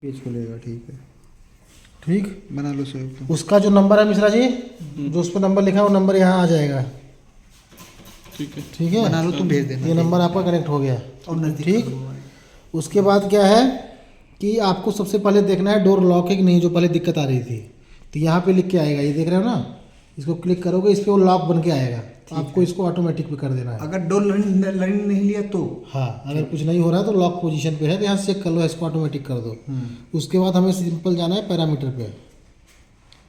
Page खुलेगा। ठीक है, ठीक बना लो सेव। तो उसका जो नंबर है मिश्रा जी, जो उस पर नंबर लिखा है वो नंबर यहाँ आ जाएगा। ठीक है, ठीक है, बना लो, तुम भेज देना। ये नंबर आपका कनेक्ट हो गया। और नजदीक ठीक, करो भाई। उसके बाद क्या है कि आपको सबसे पहले देखना है डोर लॉक है कि नहीं, जो पहले दिक्कत आ रही थी। तो यहाँ पे लिख के आएगा, ये देख रहे हो ना, इसको क्लिक करोगे इस पर वो लॉक बन के आएगा। तो आपको इसको ऑटोमेटिक पे कर देना है। अगर डोर लर्निंग नहीं लिया तो हाँ, अगर कुछ नहीं हो रहा है तो लॉक पोजीशन पे है तो यहाँ से चेक कर लो, इसको ऑटोमेटिक कर दो। उसके बाद हमें सिंपल जाना है पैरामीटर पे।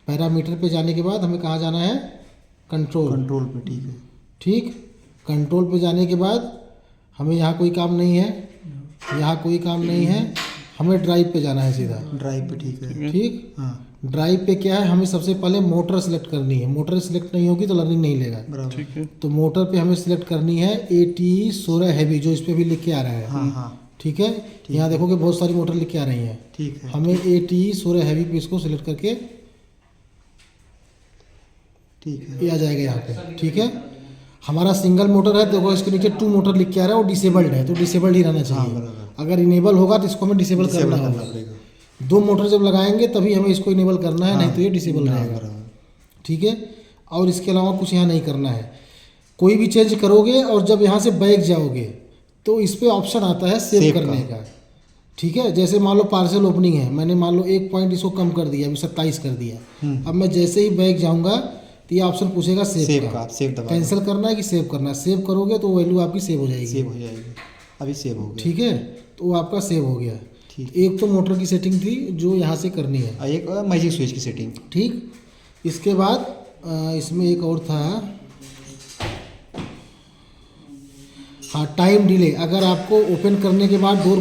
पैरामीटर पे जाने के बाद हमें कहाँ जाना है, कंट्रोल। कंट्रोल पे। ठीक है, ठीक, कंट्रोल पे जाने के बाद हमें यहाँ कोई काम नहीं है, यहाँ कोई काम नहीं है, हमें ड्राइव पे जाना है सीधा। ड्राइव पे। ठीक है, ठीक, हाँ ड्राइव पे क्या है, हमें सबसे पहले मोटर सेलेक्ट करनी है। मोटर सेलेक्ट नहीं होगी तो लर्निंग नहीं लेगा। बराबर। ठीक है, तो मोटर पे हमें सिलेक्ट करनी है ATE 16 हैवी, जो इस पे भी लिख के आ रहा है। हाँ हाँ ठीक है, यहाँ देखोगे बहुत सारी मोटर लिख के आ रही हैं। ठीक है, हमें ATE 16 हैवी पे इसको सिलेक्ट करके ठीक है, ये आ जाएगा यहाँ पे। ठीक है, हमारा सिंगल मोटर है, देखो इसके नीचे 2 मोटर लिख के आ रहा है, वो डिसेबल्ड है तो डिसेबल्ड ही रहना हाँ चाहिए। बराबर। अगर इनेबल होगा तो इसको हमें डिसेबल करना होगा। पड़ेगा। 2 मोटर जब लगाएंगे तभी हमें इसको इनेबल करना है, नहीं तो ये डिसेबल हाँ, रहेगा। बराबर। ठीक है, और इसके अलावा कुछ यहाँ नहीं करना है। कोई भी चेंज करोगे और जब यहाँ से बैक जाओगे तो इस पर ऑप्शन आता है सेव करने का। ठीक है, जैसे मान लो पार्सल ओपनिंग है, मैंने मान लो 1 पॉइंट इसको कम कर दिया, अभी 27 कर दिया। अब मैं जैसे ही बैक जाऊँगा तो ये ऑप्शन पूछेगा सेव का। आप सेव दबा कैंसिल करना है कि सेव करना है। सेव करोगे तो वैल्यू आपकी सेव हो जाएगी। सेव हो जाएगी। अभी सेव हो गया। ठीक है, तो वो आपका सेव हो गया। ठीक। एक तो मोटर की सेटिंग थी जो यहाँ से करनी है। और एक मैजिक स्विच की सेटिंग। ठीक, इसके बाद इसमें एक और था, हाँ, टाइम डिले। अगर आपको ओपन करने के बाद डोर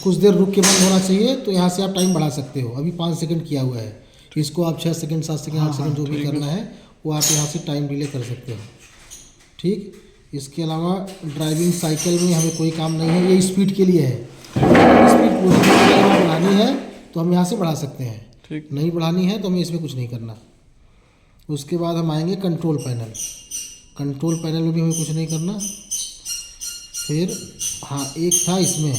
कुछ देर रुक के बंद होना चाहिए तो यहाँ से आप टाइम बढ़ा सकते हो। अभी 5 सेकंड किया हुआ है, इसको आप 6 सेकंड 7 सेकंड 8 सेकंड जो भी करना है वो आप यहाँ से टाइम डिले कर सकते हो। ठीक, इसके अलावा ड्राइविंग साइकिल में हमें कोई काम नहीं है, ये स्पीड के लिए है। स्पीड बढ़ानी है तो हम यहाँ से बढ़ा सकते हैं। ठीक, नहीं बढ़ानी है तो हमें इसमें कुछ नहीं करना। उसके बाद हम आएंगे कंट्रोल पैनल। कंट्रोल पैनल में भी हमें कुछ नहीं करना। फिर हाँ, एक था इसमें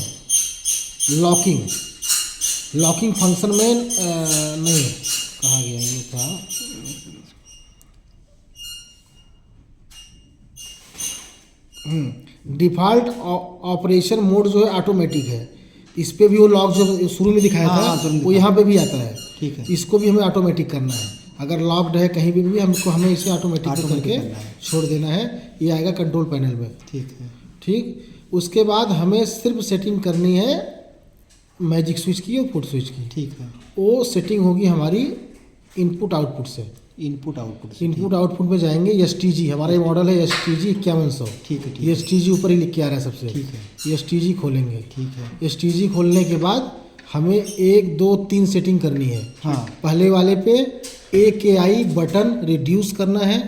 लॉकिंग फंक्शन में नहीं, कहाँ गया ये था, डिफ़ॉल्ट ऑपरेशन मोड जो है ऑटोमेटिक है। इस पे भी वो लॉक जो शुरू में दिखाया हाँ, था वो यहाँ पे भी आता है। ठीक है, इसको भी हमें ऑटोमेटिक करना है। अगर लॉक्ड है कहीं भी हमें इसे ऑटोमेटिक करके करना है। छोड़ देना है। ये आएगा कंट्रोल पैनल में। ठीक है, ठीक, उसके बाद हमें सिर्फ सेटिंग करनी है मैजिक स्विच की और फुट स्विच की। ठीक है। वो सेटिंग होगी हमारी इनपुट आउटपुट से। Input output. इनपुट आउटपुट में जाएंगे, STG हमारा ये मॉडल है, STG 5100। ठीक है, ठीक ये STG ऊपर ही लिख के आ रहा है सबसे। ठीक है, ये STG खोलेंगे। ठीक है। STG खोलने के बाद हमें 1 2 3 सेटिंग करनी है। हाँ पहले वाले पे AKI बटन रिड्यूस करना है,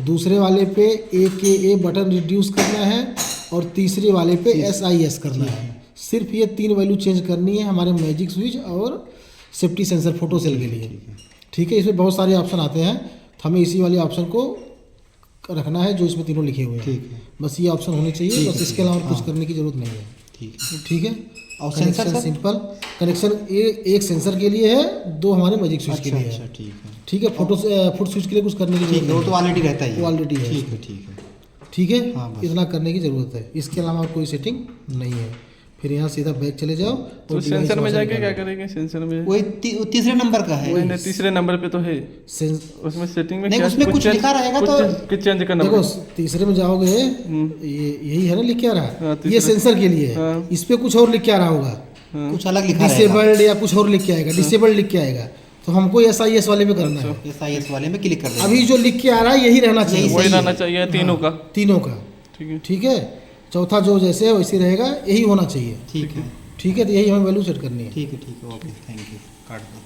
दूसरे वाले पे AKA बटन रिड्यूस करना है, और तीसरे वाले पे SIS करना है। सिर्फ ये 3 वैल्यू चेंज करनी है हमारे मैजिक स्विच और सेफ्टी सेंसर फोटो सेल के लिए। ठीक है, इसमें बहुत सारे ऑप्शन आते हैं तो हमें इसी वाले ऑप्शन को रखना है जो इसमें तीनों लिखे हुए हैं। ठीक है, बस ये ऑप्शन होने चाहिए, बस इसके अलावा कुछ करने की जरूरत नहीं है। ठीक है। ठीक है, और कनेक्शन सेंसर सिंपल कनेक्शन एक सेंसर के लिए है, 2 हमारे मैजिक स्विच के अच्छा लिए अच्छा, है। ठीक है, ठीक है, फुट स्विच के लिए कुछ करने की ठीक जरूरत है। वो नहीं तो ऑलरेडी रहता ही है। वो ऑलरेडी है। ठीक है, ठीक है। ठीक है, हाँ, बस। इतना करने की ज़रूरत है। इसके अलावा और कोई सेटिंग नहीं है। फिर यहाँ सीधा बैक चले जाओ तो और सेंसर में जाके क्या करेंगे? सेंसर में वही तीसरे नंबर का है। वही ना, तीसरे नंबर पे तो है। सेंस उसमें सेटिंग में नहीं, क्या उसमें कुछ लिखा रहेगा तो कुछ चेंज करना देखो, पड़ेगा। तीसरे में जाओगे ये यही है ना लिख के आ रहा हाँ, है, तीसरे- ये सेंसर के लिए है। हाँ। इस पे कुछ और लिख के आ रहा होगा, कुछ अलग लिखा रहेगा। डिसेबल्ड या कुछ और लिख के आएगा, डिसेबल्ड लिख के आएगा। तो हमको SIS वाले पे करना है। SIS वाले में क्लिक कर देना। अभी जो लिख के आ रहा है यही रहना चाहिए, वही रहना चाहिए तीनों का। तीनों का। ठीक है, ठीक है, चौथा जो जैसे है वैसे रहेगा, यही होना चाहिए। ठीक है, ठीक है, तो यही हमें वैल्यू सेट करनी है। ठीक है, ठीक है। Okay, thank you. काट दो।